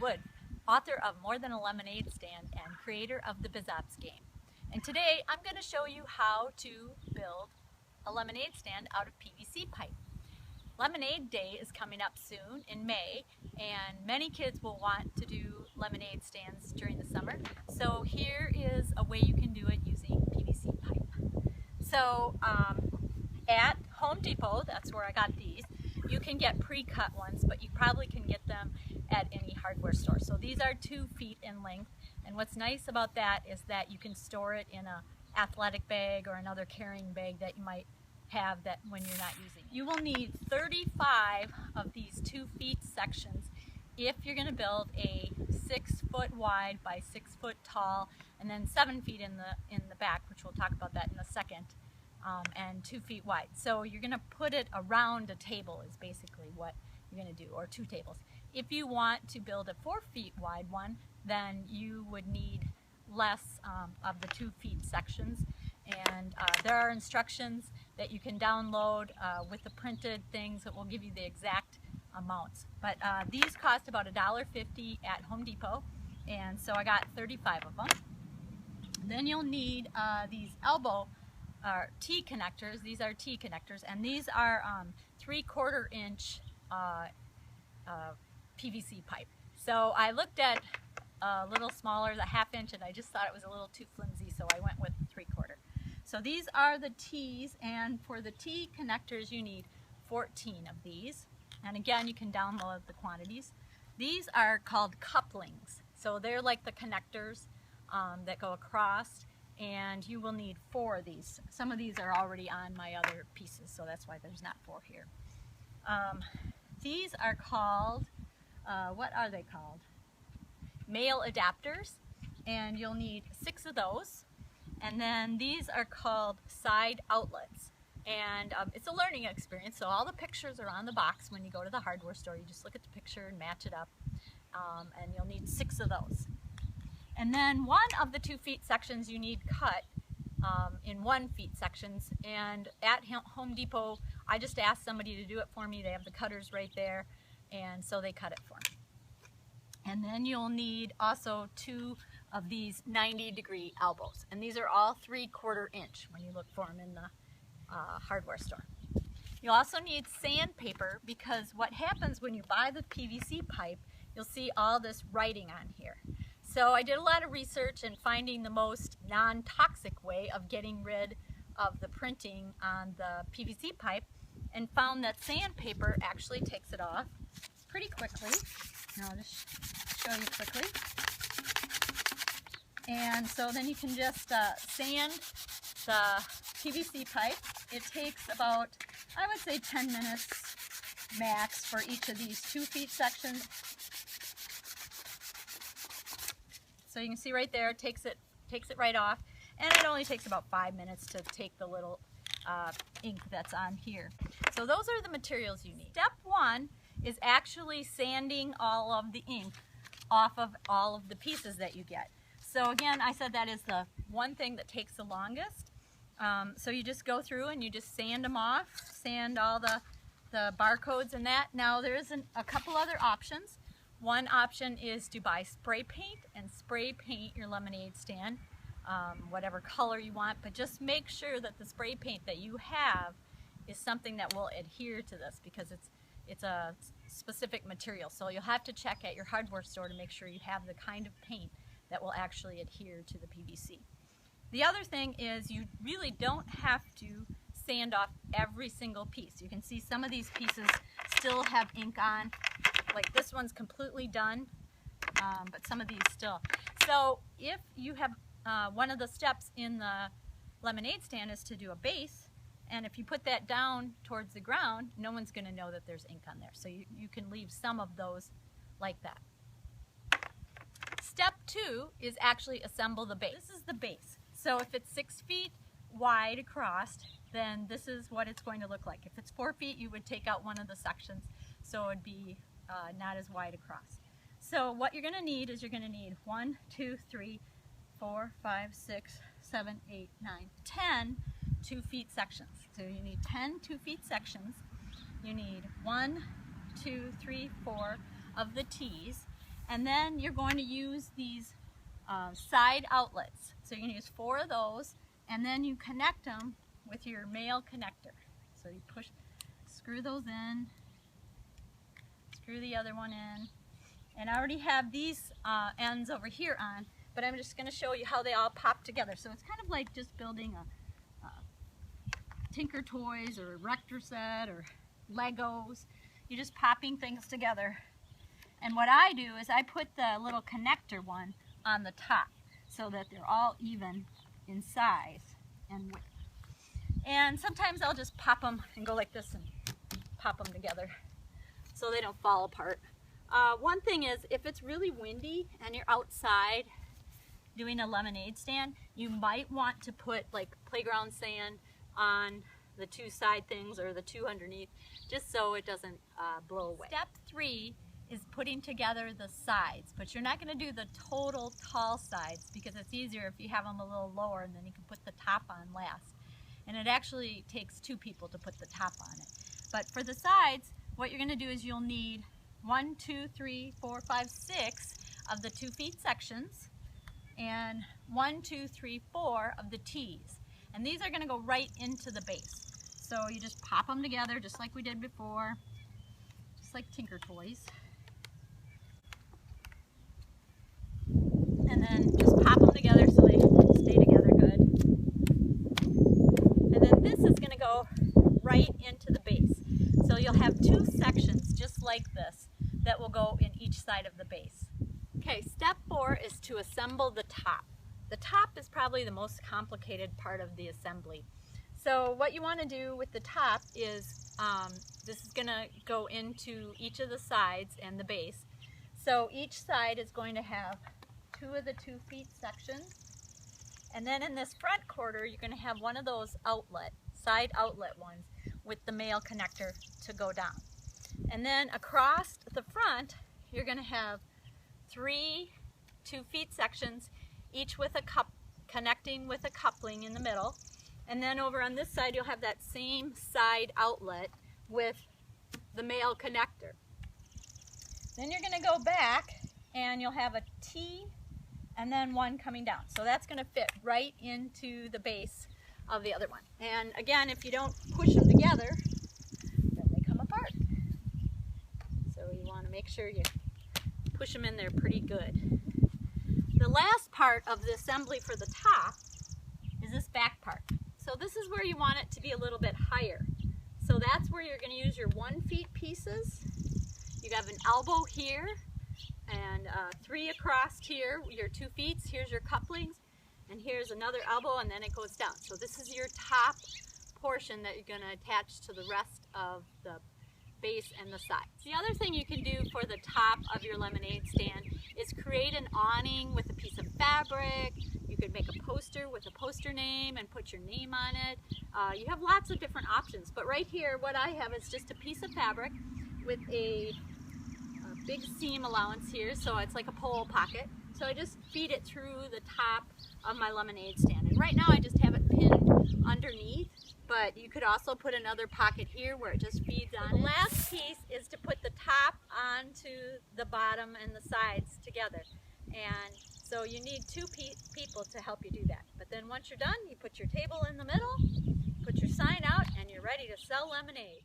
Wood, author of More Than a Lemonade Stand and creator of the BizOps game. And today I'm going to show you how to build a lemonade stand out of PVC pipe. Lemonade Day is coming up soon in May, and many kids will want to do lemonade stands during the summer. So here is a way you can do it using PVC pipe. So at Home Depot, that's where I got these, you can get pre-cut ones, but you probably can get them at any hardware store. So these are 2 feet in length, and what's nice about that is that you can store it in an athletic bag or another carrying bag that you might have that when you're not using it. You will need 35 of these 2 feet sections if you're going to build a 6 foot wide by 6 foot tall, and then 7 feet in the back, which we'll talk about that in a second, and 2 feet wide. So you're going to put it around a table is basically what you're going to do, or 2 tables. If you want to build a 4 feet wide one, then you would need less of the 2 feet sections, and there are instructions that you can download with the printed things that will give you the exact amounts. But these cost about $1.50 at Home Depot, and so I got 35 of them. Then you'll need these elbow T connectors. These are T connectors, and these are 3/4 inch PVC pipe. So I looked at a little smaller, the 1/2 inch, and I just thought it was a little too flimsy, so I went with 3/4. So these are the T's, and for the T connectors you need 14 of these. And again, you can download the quantities. These are called couplings. So they're like the connectors that go across, and you will need 4 of these. Some of these are already on my other pieces, so that's why there's not 4 here. These are called, what are they called? Male adapters, and you'll need 6 of those. And then these are called side outlets, and it's a learning experience. So all the pictures are on the box. When you go to the hardware store, you just look at the picture and match it up, and you'll need 6 of those. And then 1 of the 2 feet sections you need cut in 1 feet sections, and at Home Depot I just asked somebody to do it for me. They have the cutters right there, and so they cut it for me. And then you'll need also 2 of these 90-degree elbows, and these are all 3/4 inch when you look for them in the hardware store. You'll also need sandpaper, because what happens when you buy the PVC pipe, you'll see all this writing on here. So I did a lot of research in finding the most non-toxic way of getting rid of the printing on the PVC pipe, and found that sandpaper actually takes it off pretty quickly. Now I'll just show you quickly. And so then you can just sand the PVC pipe. It takes about, I would say, 10 minutes max for each of these 2 feet sections. So you can see right there, it takes it right off, and it only takes about 5 minutes to take the little ink that's on here. So those are the materials you need. Step 1 is actually sanding all of the ink off of all of the pieces that you get. So again, I said that is the one thing that takes the longest. So you just go through and you just sand them off, sand all the barcodes and that. Now there's a couple other options. One option is to buy spray paint and spray paint your lemonade stand, whatever color you want, but just make sure that the spray paint that you have is something that will adhere to this, because it's a specific material. So you'll have to check at your hardware store to make sure you have the kind of paint that will actually adhere to the PVC. The other thing is you really don't have to sand off every single piece. You can see some of these pieces still have ink on. Like this one's completely done, but some of these still. So if you have one of the steps in the lemonade stand is to do a base, and if you put that down towards the ground, no one's going to know that there's ink on there. So you can leave some of those like that. Step 2 is actually assemble the base. This is the base. So if it's 6 feet wide across, then this is what it's going to look like. If it's 4 feet, you would take out one of the sections, so it would be not as wide across. So what you're going to need is you're going to need 1, 2, 3, 4, 5, 6, 7, 8, 9, 10 2 feet sections. So you need 10 2 feet sections. You need 1, 2, 3, 4 of the T's, And then you're going to use these side outlets. So you're going to use 4 of those, and then you connect them with your male connector. So you screw those in, screw the other one in, and I already have these ends over here on, but I'm just going to show you how they all pop together. So it's kind of like just building a Tinker Toys or Rector set or Legos. You're just popping things together. And what I do is I put the little connector one on the top so that they're all even in size and width. And sometimes I'll just pop them and go like this and pop them together so they don't fall apart. One thing is, if it's really windy and you're outside doing a lemonade stand, you might want to put like playground sand on the 2 side things or the 2 underneath, just so it doesn't blow away. Step 3 is putting together the sides, but you're not going to do the total tall sides because it's easier if you have them a little lower, and then you can put the top on last. And it actually takes 2 people to put the top on it. But for the sides, what you're going to do is you'll need 1, 2, 3, 4, 5, 6 of the 2 feet sections, and 1, 2, 3, 4 of the T's. And these are going to go right into the base. So you just pop them together just like we did before, just like Tinker Toys. And then just pop them together so they stay together good. And then this is going to go right into the base. So you'll have 2 sections just like this that will go in each side of the base. Okay, step 4 is to assemble the top. The top is probably the most complicated part of the assembly. So what you want to do with the top is, this is going to go into each of the sides and the base. So each side is going to have 2 of the 2 feet sections. And then in this front quarter, you're going to have one of those side outlet ones with the male connector to go down. And then across the front, you're going to have 3 2 feet sections, each with a connecting with a coupling in the middle. And then over on this side, you'll have that same side outlet with the male connector. Then you're going to go back and you'll have a T and then one coming down. So that's going to fit right into the base of the other one. And again, if you don't push them together, then they come apart. So you want to make sure you push them in there pretty good. The last part of the assembly for the top is this back part. So this is where you want it to be a little bit higher. So that's where you're going to use your 1 feet pieces. You have an elbow here and 3 across here, your 2 feet. Here's your couplings, and here's another elbow, and then it goes down. So this is your top portion that you're going to attach to the rest of the base and the sides. The other thing you can do for the top of your lemonade stand is create an awning with a piece of fabric. You could make a poster with a poster name and put your name on it. You have lots of different options, but right here what I have is just a piece of fabric with a big seam allowance here, so it's like a pole pocket. So I just feed it through the top of my lemonade stand, and right now I just have it pinned underneath, but you could also put another pocket here where it just feeds on. The last piece is to put the top onto the bottom and the sides together, and so you need 2 people to help you do that. But then once you're done, you put your table in the middle, put your sign out, and you're ready to sell lemonade.